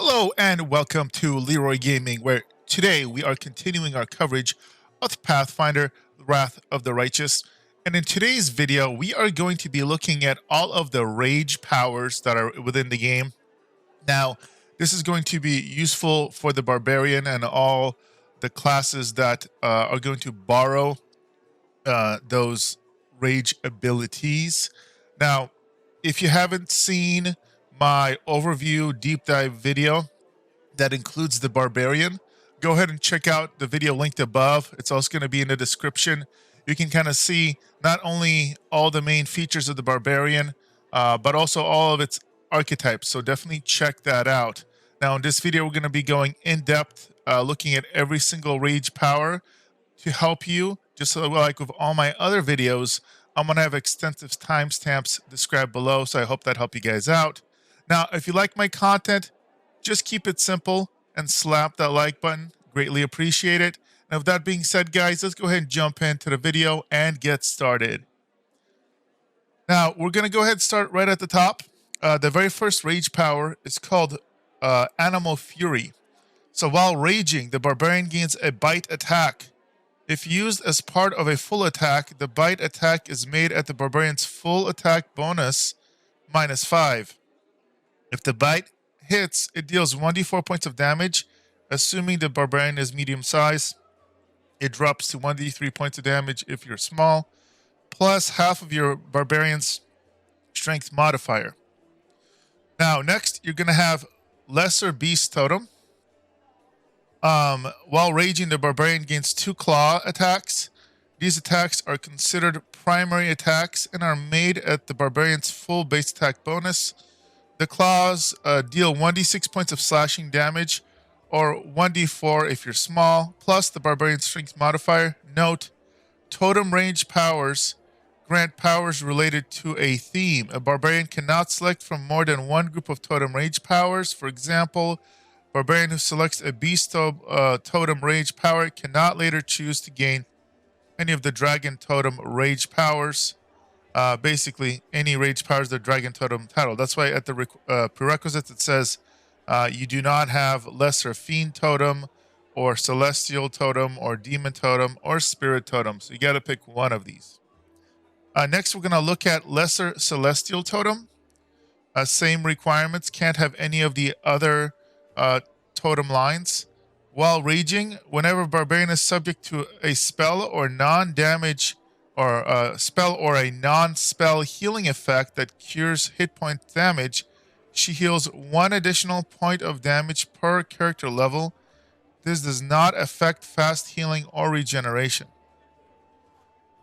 Hello and welcome to Leeroy Gaming, where today we are continuing our coverage of Pathfinder Wrath of the Righteous. And in today's video, we are going to be looking at all of the rage powers that are within the game. Now, this is going to be useful for the Barbarian and all the classes that are going to borrow those rage abilities. Now, if you haven't seen my overview deep dive video that includes the Barbarian, go ahead and check out the video linked above. It's also going to be in the description. You can kind of see not only all the main features of the Barbarian, but also all of its archetypes. So definitely check that out. Now, in this video, we're going to be going in depth, looking at every single rage power to help you. Just like with all my other videos, I'm going to have extensive timestamps described below. So I hope that helped you guys out. Now, if you like my content, just keep it simple and slap that like button. Greatly appreciate it. And with that being said, guys, let's go ahead and jump into the video and get started. Now, we're going to go ahead and start right at the top. The very first rage power is called Animal Fury. So while raging, the Barbarian gains a bite attack. If used as part of a full attack, the bite attack is made at the Barbarian's full attack bonus -5. If the bite hits, it deals 1d4 points of damage. Assuming the Barbarian is medium size, it drops to 1d3 points of damage if you're small, plus half of your Barbarian's strength modifier. Now, next, you're going to have Lesser Beast Totem. While raging, the Barbarian gains 2 claw attacks. These attacks are considered primary attacks and are made at the Barbarian's full base attack bonus. The claws deal 1d6 points of slashing damage, or 1d4 if you're small, plus the Barbarian strength modifier. Note, totem range powers grant powers related to a theme. A Barbarian cannot select from more than one group of totem range powers. For example, Barbarian who selects a beast totem rage power cannot later choose to gain any of the dragon totem rage powers. Basically, any rage powers the dragon totem title. That's why at the prerequisites it says you do not have lesser fiend totem or celestial totem or demon totem or spirit totem. So you got to pick one of these. Next, we're going to look at lesser celestial totem. Same requirements. Can't have any of the other totem lines. While raging, whenever Barbarian is subject to a spell or non-damage or a spell or a non-spell healing effect that cures hit point damage, she heals 1 additional point of damage per character level. This does not affect fast healing or regeneration.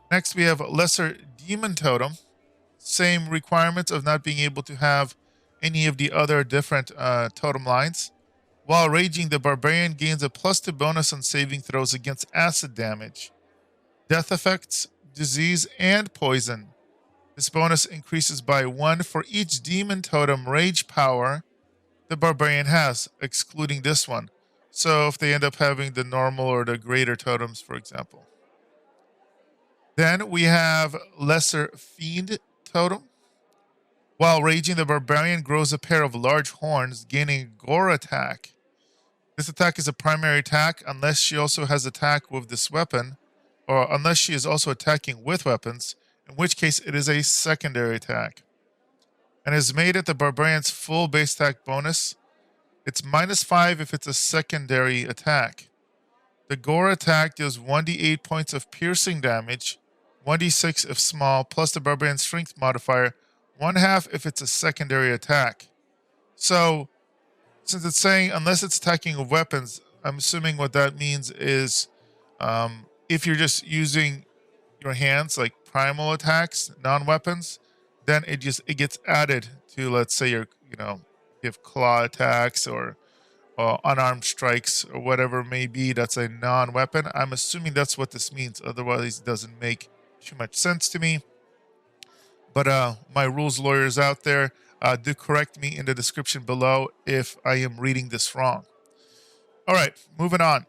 Next, we have Lesser Demon Totem. Same requirements of not being able to have any of the other different totem lines. While raging, the Barbarian gains a +2 bonus on saving throws against acid damage, death effects, disease, and poison. This bonus increases by 1 for each demon totem rage power the Barbarian has, excluding this one. So if they end up having the normal or the greater totems, for example. Then we have Lesser Fiend Totem. While raging, the Barbarian grows a pair of large horns, gaining a gore attack. This attack is a primary attack unless she also has attack with this weapon, or unless she is also attacking with weapons, in which case it is a secondary attack. And is made at the Barbarian's full base attack bonus. It's -5 if it's a secondary attack. The gore attack deals 1d8 points of piercing damage, 1d6 if small, plus the Barbarian strength modifier, 1/2 if it's a secondary attack. So, since it's saying unless it's attacking with weapons, I'm assuming what that means is if you're just using your hands, like primal attacks, non-weapons, then it gets added to, let's say, you have claw attacks or unarmed strikes or whatever it may be. That's a non-weapon. I'm assuming that's what this means. Otherwise, it doesn't make too much sense to me. But my rules lawyers out there, do correct me in the description below if I am reading this wrong. All right, moving on.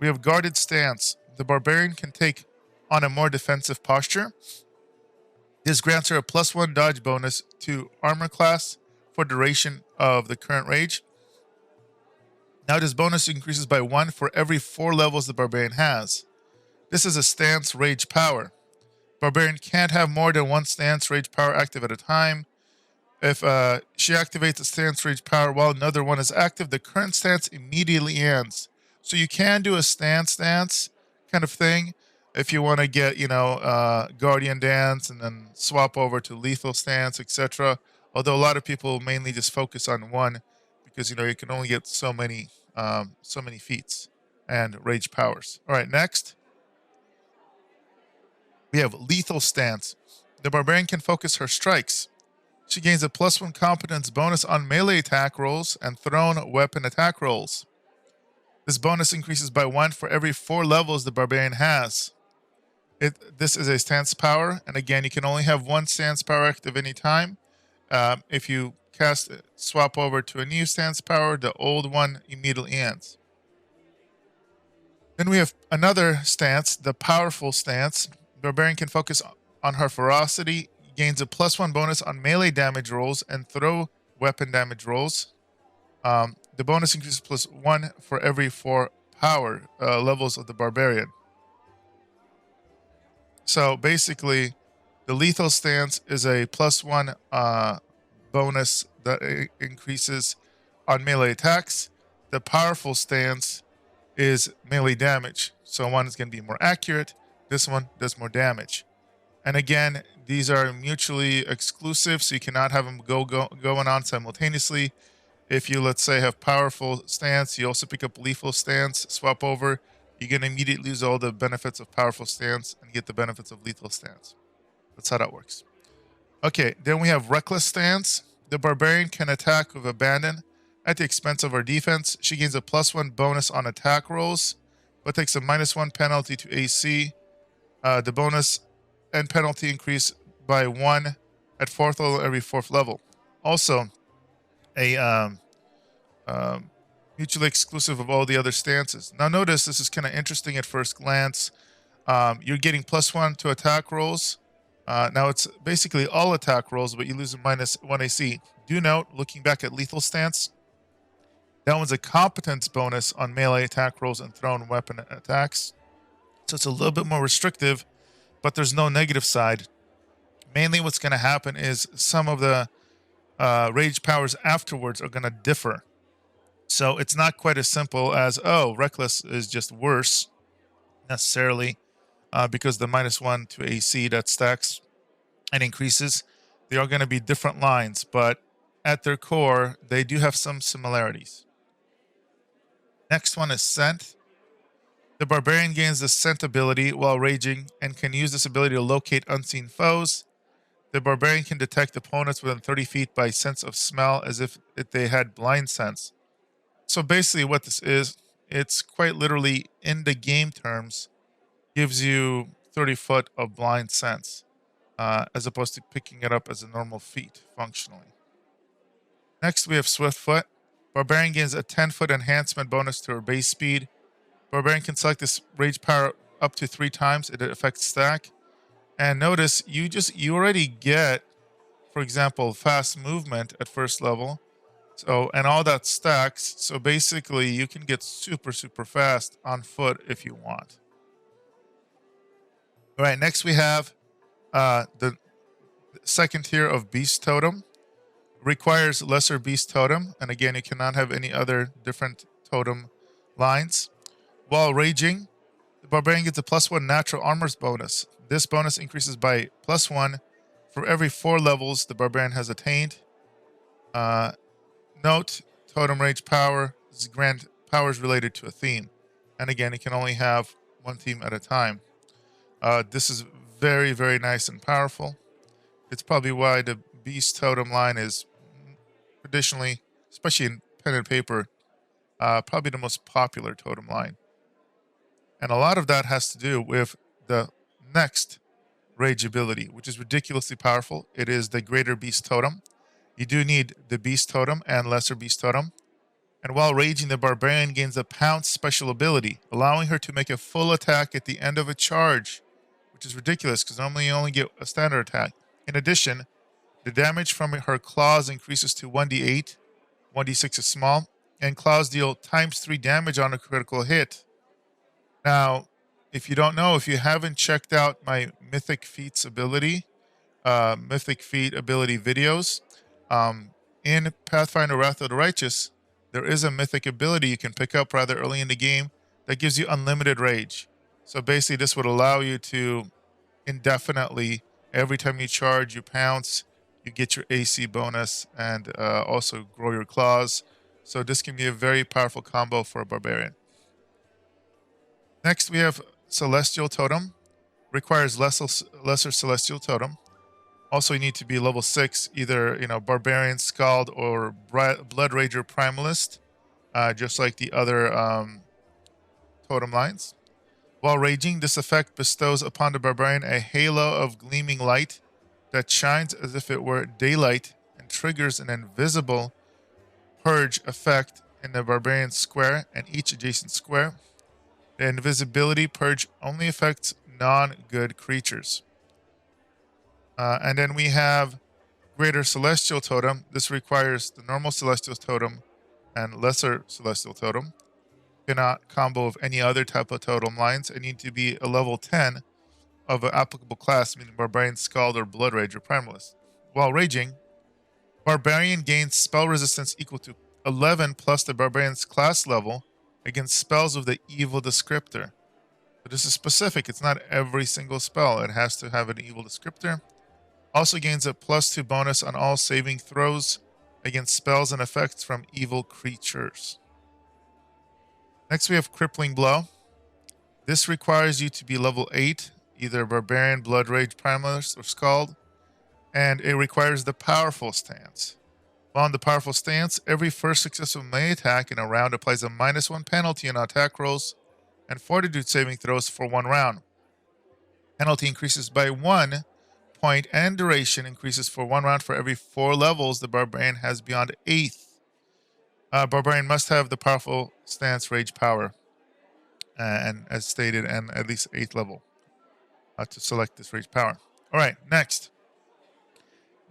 We have Guarded Stance. The Barbarian can take on a more defensive posture. This grants her a +1 dodge bonus to armor class for duration of the current rage. Now this bonus increases by 1 for every 4 levels the Barbarian has. This is a stance rage power. Barbarian can't have more than one stance rage power active at a time. If she activates a stance rage power while another one is active, the current stance immediately ends. So you can do a stance kind of thing if you want to get, Guardian Dance and then swap over to lethal stance, etc. Although a lot of people mainly just focus on one because you can only get so many feats and rage powers. All right, next we have lethal stance. The Barbarian can focus her strikes. She gains a +1 competence bonus on melee attack rolls and thrown weapon attack rolls. This bonus increases by 1 for every 4 levels the Barbarian has. This is a stance power, and again, you can only have one stance power active any time. If you swap over to a new stance power, the old one immediately ends. Then we have another stance, the powerful stance. Barbarian can focus on her ferocity, gains a +1 bonus on melee damage rolls and throw weapon damage rolls. The bonus increases +1 for every 4 power levels of the Barbarian. So basically, the lethal stance is a +1 bonus that increases on melee attacks. The powerful stance is melee damage. So one is going to be more accurate. This one does more damage. And again, these are mutually exclusive, so you cannot have them going on simultaneously. If you, let's say, have powerful stance, you also pick up lethal stance, swap over, you're going to immediately lose all the benefits of powerful stance and get the benefits of lethal stance. That's how that works. Okay, then we have reckless stance. The Barbarian can attack with abandon at the expense of her defense. She gains a +1 bonus on attack rolls, but takes a -1 penalty to AC. The bonus and penalty increase by 1 at 4th level every 4th level. Also, a mutually exclusive of all the other stances. Now notice this is kind of interesting at first glance. You're getting +1 to attack rolls. Now it's basically all attack rolls, but you lose a -1 AC. Do note, looking back at lethal stance, that one's a competence bonus on melee attack rolls and thrown weapon attacks. So it's a little bit more restrictive, but there's no negative side. Mainly what's going to happen is some of the rage powers afterwards are going to differ. So it's not quite as simple as, reckless is just worse necessarily because the -1 to AC that stacks and increases, they are going to be different lines, but at their core, they do have some similarities. Next one is Scent. The Barbarian gains the Scent ability while raging and can use this ability to locate unseen foes. The Barbarian can detect opponents within 30 feet by sense of smell as if they had blind sense. So basically what this is, it's quite literally, in the game terms, gives you 30 foot of blind sense, as opposed to picking it up as a normal feat, functionally. Next, we have Swift Foot. Barbarian gains a 10-foot enhancement bonus to her base speed. Barbarian can select this rage power up to 3 times. It affects stack. And notice, you already get, for example, fast movement at first level. So, and all that stacks. So basically, you can get super, super fast on foot if you want. All right, next we have the second tier of Beast Totem. Requires lesser Beast Totem. And again, you cannot have any other different totem lines. While raging, the Barbarian gets a +1 natural armors bonus. This bonus increases by +1 for every 4 levels the Barbarian has attained. Note, totem rage power is grant powers related to a theme. And again, you can only have one theme at a time. This is very, very nice and powerful. It's probably why the Beast Totem line is traditionally, especially in pen and paper, probably the most popular totem line. And a lot of that has to do with the next rage ability, which is ridiculously powerful. It is the Greater Beast Totem. You do need the Beast Totem and Lesser Beast Totem. And while raging, the Barbarian gains a Pounce special ability, allowing her to make a full attack at the end of a charge, which is ridiculous because normally you only get a standard attack. In addition, the damage from her claws increases to 1d8. 1d6 is small. and claws deal ×3 damage on a critical hit. Now, if you don't know, if you haven't checked out my Mythic Feats ability, Mythic Feat ability videos, in Pathfinder Wrath of the Righteous, there is a mythic ability you can pick up rather early in the game that gives you unlimited rage. So basically, this would allow you to indefinitely, every time you charge, you pounce, you get your AC bonus, and also grow your claws. So this can be a very powerful combo for a barbarian. Next, we have Celestial Totem. Requires lesser Celestial Totem. Also, you need to be level 6, either Barbarian, Skald, or bloodrager primalist, just like the other totem lines. While raging, this effect bestows upon the barbarian a halo of gleaming light that shines as if it were daylight and triggers an invisible purge effect in the barbarian square and each adjacent square. The invisibility purge only affects non-good creatures. And then we have Greater Celestial Totem. This requires the normal Celestial Totem and Lesser Celestial Totem. Cannot combo with any other type of totem lines and need to be a level 10 of an applicable class, meaning Barbarian, Skald, or Bloodrager Primalist. While raging, Barbarian gains spell resistance equal to 11 plus the Barbarian's class level against spells with the evil descriptor. But this is specific. It's not every single spell. It has to have an evil descriptor. Also gains a +2 bonus on all saving throws against spells and effects from evil creatures. Next, we have Crippling Blow. This requires you to be level 8, either Barbarian, Blood Rage, Primalist, or Skald, and it requires the Powerful Stance. While in the Powerful Stance, every first successful melee attack in a round applies a -1 penalty on attack rolls and Fortitude saving throws for 1 round. Penalty increases by 1 point and duration increases for 1 round for every 4 levels the Barbarian has beyond 8th. Barbarian must have the Powerful Stance Rage Power, and as stated, and at least 8th level to select this Rage Power. All right, next.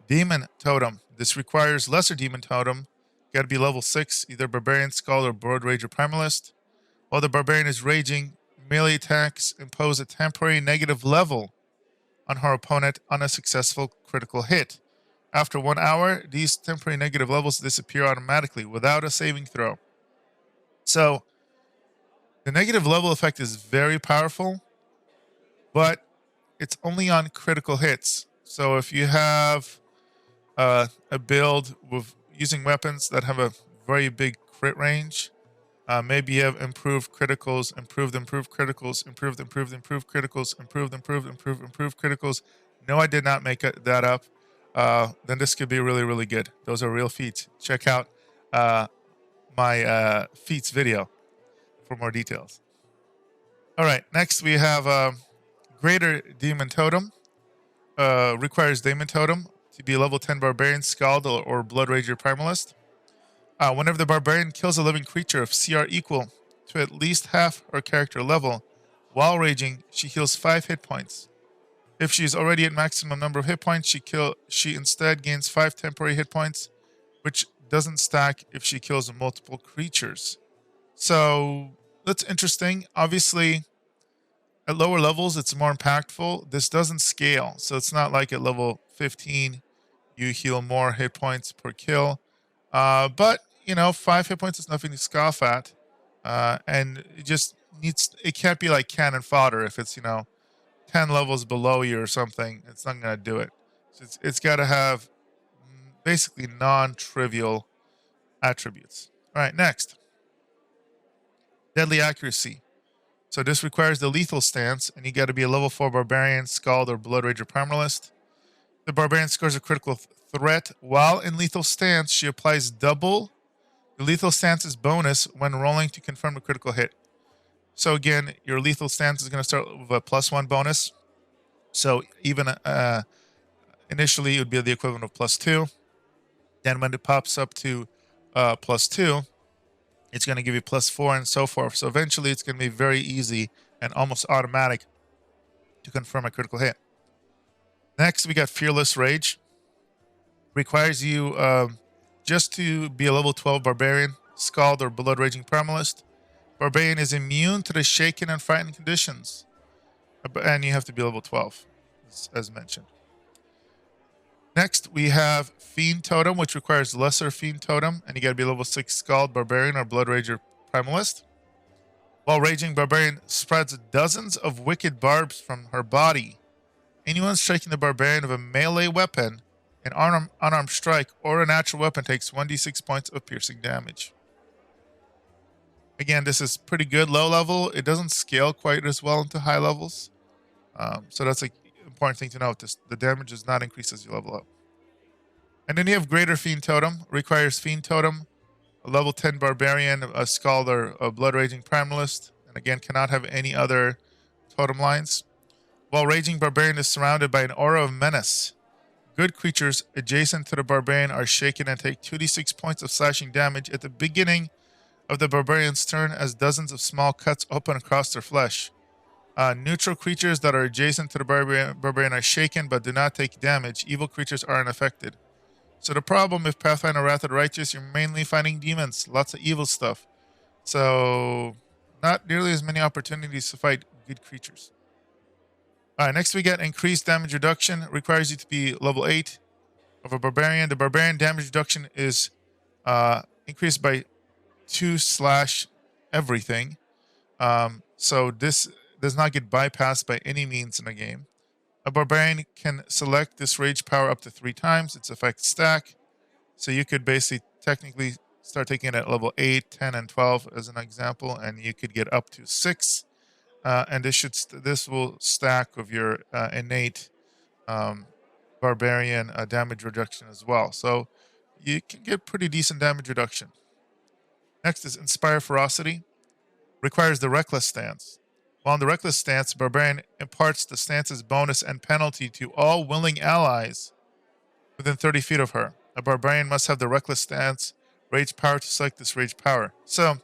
Demon Totem. This requires Lesser Demon Totem. Got to be level 6, either Barbarian, Skald, or Bloodrager Primalist. While the Barbarian is raging, melee attacks impose a temporary negative level on her opponent on a successful critical hit. After 1 hour, these temporary negative levels disappear automatically without a saving throw. So, the negative level effect is very powerful, but it's only on critical hits. So if you have a build with using weapons that have a very big crit range, maybe you have improved criticals, improved criticals, improved criticals, improved criticals. No, I did not make that up. Then this could be really, really good. Those are real feats. Check out my feats video for more details. All right, next we have Greater Demon Totem. Requires Daemon Totem to be level 10 Barbarian, Skald, or Bloodrager Primalist. Whenever the Barbarian kills a living creature of CR equal to at least half her character level, while raging, she heals 5 hit points. If she is already at maximum number of hit points, she instead gains 5 temporary hit points, which doesn't stack if she kills multiple creatures. So that's interesting. Obviously, at lower levels, it's more impactful. This doesn't scale, so it's not like at level 15 you heal more hit points per kill. But 5 hit points is nothing to scoff at, and it can't be like cannon fodder. If it's 10 levels below you or something, it's not gonna do it. So it's got to have basically non-trivial attributes. All right, next, Deadly Accuracy. So this requires the Lethal Stance, and you got to be a level 4 Barbarian, Skald, or Bloodrager Primalist. The Barbarian scores a critical threat. While in Lethal Stance, she applies double the Lethal Stance's bonus when rolling to confirm a critical hit. So again, your Lethal Stance is going to start with a +1 bonus. So even initially, it would be the equivalent of +2. Then when it pops up to +2, it's going to give you +4 and so forth. So eventually, it's going to be very easy and almost automatic to confirm a critical hit. Next, we got Fearless Rage. Requires you just to be a level 12 Barbarian, skald, or blood-raging primalist. Barbarian is immune to the shaken and frightened conditions. And you have to be level 12, as mentioned. Next, we have Fiend Totem, which requires lesser Fiend Totem, and you gotta be level 6 skald, Barbarian, or bloodrager primalist. While raging, Barbarian spreads dozens of wicked barbs from her body. Anyone striking the Barbarian with a melee weapon, an unarmed strike, or a natural weapon takes 1d6 points of piercing damage. Again, this is pretty good low level. It doesn't scale quite as well into high levels. So that's an important thing to note. The damage does not increase as you level up. And then you have Greater Fiend Totem. Requires Fiend Totem, a level 10 Barbarian, a skald, or a blood raging primalist. And again, cannot have any other totem lines. While raging, Barbarian is surrounded by an aura of menace. Good creatures adjacent to the Barbarian are shaken and take 2d6 points of slashing damage at the beginning of the Barbarian's turn as dozens of small cuts open across their flesh. Neutral creatures that are adjacent to the Barbarian are shaken but do not take damage. Evil creatures are unaffected. So the problem with Pathfinder Wrath of the Righteous, you're mainly fighting demons, lots of evil stuff. So not nearly as many opportunities to fight good creatures. All right, next we get increased damage reduction. Requires you to be level 8 of a Barbarian. The Barbarian damage reduction is increased by 2/everything. So this does not get bypassed by any means in the game. A Barbarian can select this rage power up to 3 times. Its effects stack. So you could basically technically start taking it at level 8, 10, and 12 as an example, and you could get up to 6. And this will stack with your innate Barbarian damage reduction as well. So you can get pretty decent damage reduction. Next is Inspire Ferocity. Requires the Reckless stance. While in the Reckless stance, Barbarian imparts the stance's bonus and penalty to all willing allies within 30 feet of her. A Barbarian must have the Reckless stance rage power to select this rage power. So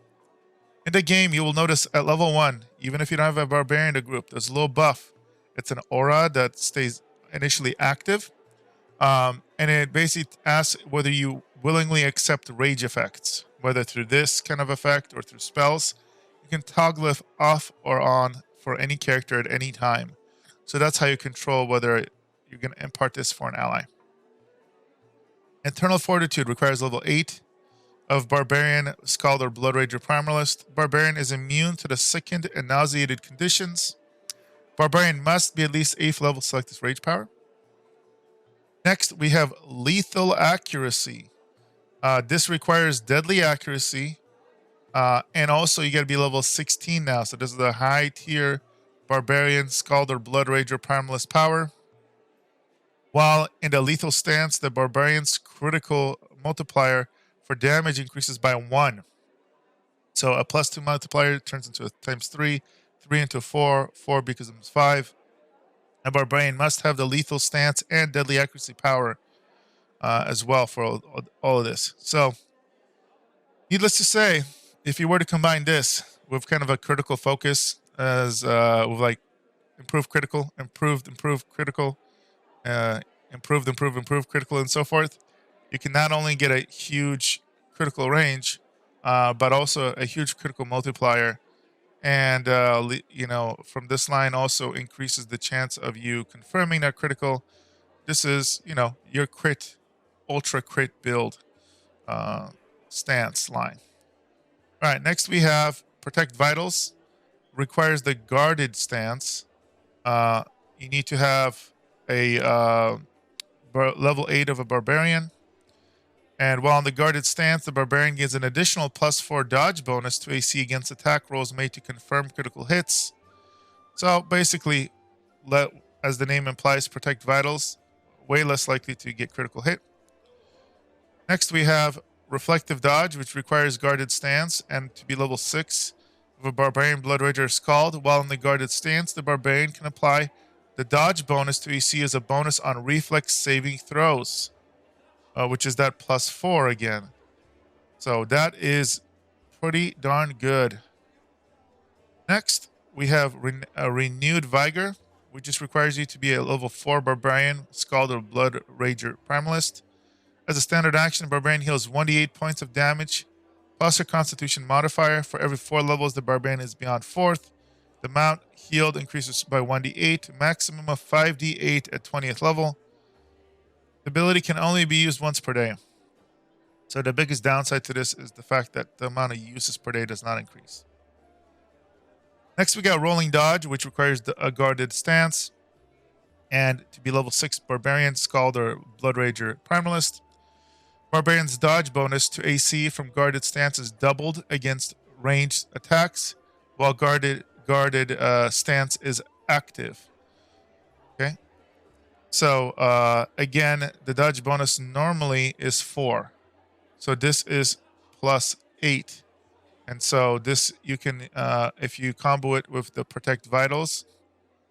in the game, you will notice at level 1, even if you don't have a Barbarian in the group, there's a little buff. It's an aura that stays initially active. And it basically asks whether you willingly accept rage effects, whether through this kind of effect or through spells. You can toggle it off or on for any character at any time. So that's how you control whether you're going to impart this for an ally. Internal Fortitude requires level 8 of Barbarian, skald, or bloodrager primalist. Barbarian is immune to the sickened and nauseated conditions. Barbarian must be at least 8th level to select this rage power. Next, we have Lethal Accuracy. This requires deadly accuracy. And also, you got to be level 16 now. So this is the high tier Barbarian, skald, or bloodrager primalist power. While in the lethal stance, the Barbarian's critical multiplier for damage increases by 1. So a +2 multiplier turns into a ×3, 3 into 4, 4 becomes 5. A Barbarian must have the lethal stance and deadly accuracy power as well for all of this. So, needless to say, if you were to combine this with kind of a critical focus as with like improved critical, improved critical, improved critical, and so forth, you can not only get a huge critical range, but also a huge critical multiplier. And, from this line also increases the chance of you confirming that critical. This is, your crit, ultra crit build stance line. All right, next we have Protect Vitals. Requires the guarded stance. You need to have a level 8 of a Barbarian. And while in the guarded stance, the Barbarian gives an additional +4 dodge bonus to AC against attack rolls made to confirm critical hits. So basically, as the name implies, Protect Vitals, way less likely to get critical hit. Next, we have Reflective Dodge, which requires guarded stance and to be level 6 of a Barbarian, bloodrager, or skald. While in the guarded stance, the Barbarian can apply the dodge bonus to AC as a bonus on reflex saving throws. Which is that +4 again. So that is pretty darn good. Next, we have a Renewed Vigor, which just requires you to be a level 4 Barbarian, skald, or bloodrager primalist. As a standard action, Barbarian heals 1d8 points of damage plus her Constitution modifier. For every 4 levels the Barbarian is beyond 4th. The amount healed increases by 1d8, maximum of 5d8 at 20th level. The ability can only be used once per day. So the biggest downside to this is the fact that the amount of uses per day does not increase. Next we got Rolling Dodge, which requires a guarded stance. And to be level 6 Barbarian, Skald, or Bloodrager primalist. Barbarian's dodge bonus to AC from guarded stance is doubled against ranged attacks, while guarded stance is active. Okay. So again, the dodge bonus normally is 4. So this is plus 8. And so this you can, if you combo it with the Protect Vitals,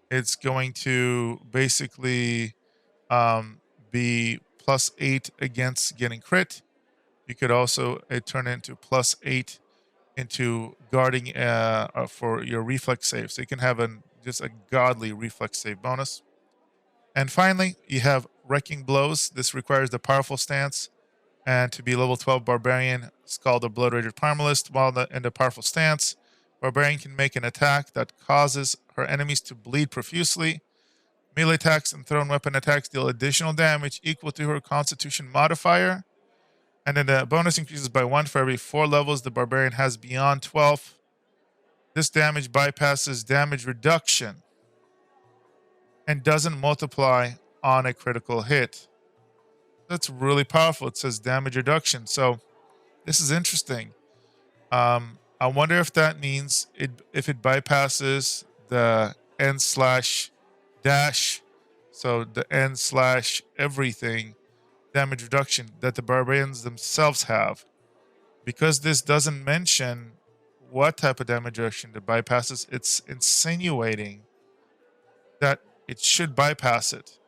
it's going to basically be plus 8 against getting crit. You could also turn it into plus 8 into guarding for your reflex save. So you can have just a godly reflex save bonus. And finally, you have Wrecking Blows. This requires the powerful stance. And to be level 12 Barbarian, Skald, or bloodrager primalist, while in the powerful stance, Barbarian can make an attack that causes her enemies to bleed profusely. Melee attacks and thrown weapon attacks deal additional damage equal to her Constitution modifier. And then the bonus increases by 1 for every 4 levels the Barbarian has beyond 12. This damage bypasses damage reduction and doesn't multiply on a critical hit. That's really powerful. It says damage reduction. So this is interesting. I wonder if that means if it bypasses the n/dash, so the n/everything damage reduction that the Barbarians themselves have. Because this doesn't mention what type of damage reduction it bypasses, it's insinuating that it should bypass it.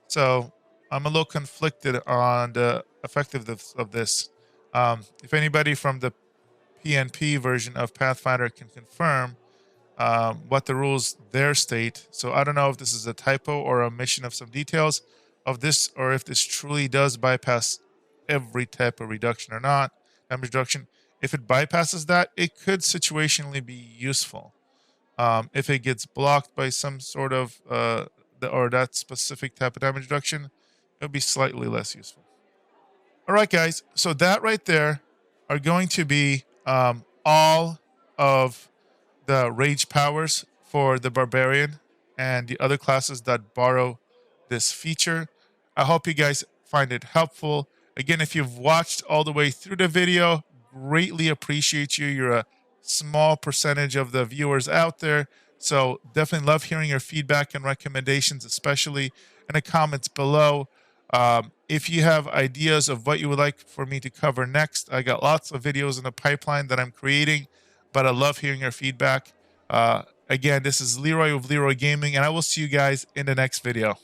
So I'm a little conflicted on the effectiveness of this. If anybody from the PNP version of Pathfinder can confirm what the rules there state. So I don't know if this is a typo or omission of some details of this, or if this truly does bypass every type of reduction or not. Damage reduction. If it bypasses that, it could situationally be useful. If it gets blocked by some sort of or that specific type of damage reduction, it would be slightly less useful. All right, guys. So that right there are going to be all of the rage powers for the Barbarian and the other classes that borrow this feature. I hope you guys find it helpful. Again, if you've watched all the way through the video, greatly appreciate you. You're a small percentage of the viewers out there. So definitely love hearing your feedback and recommendations, especially in the comments below. If you have ideas of what you would like for me to cover next, I got lots of videos in the pipeline that I'm creating, but I love hearing your feedback. Again, this is Leeroy of Leeroy Gaming, and I will see you guys in the next video.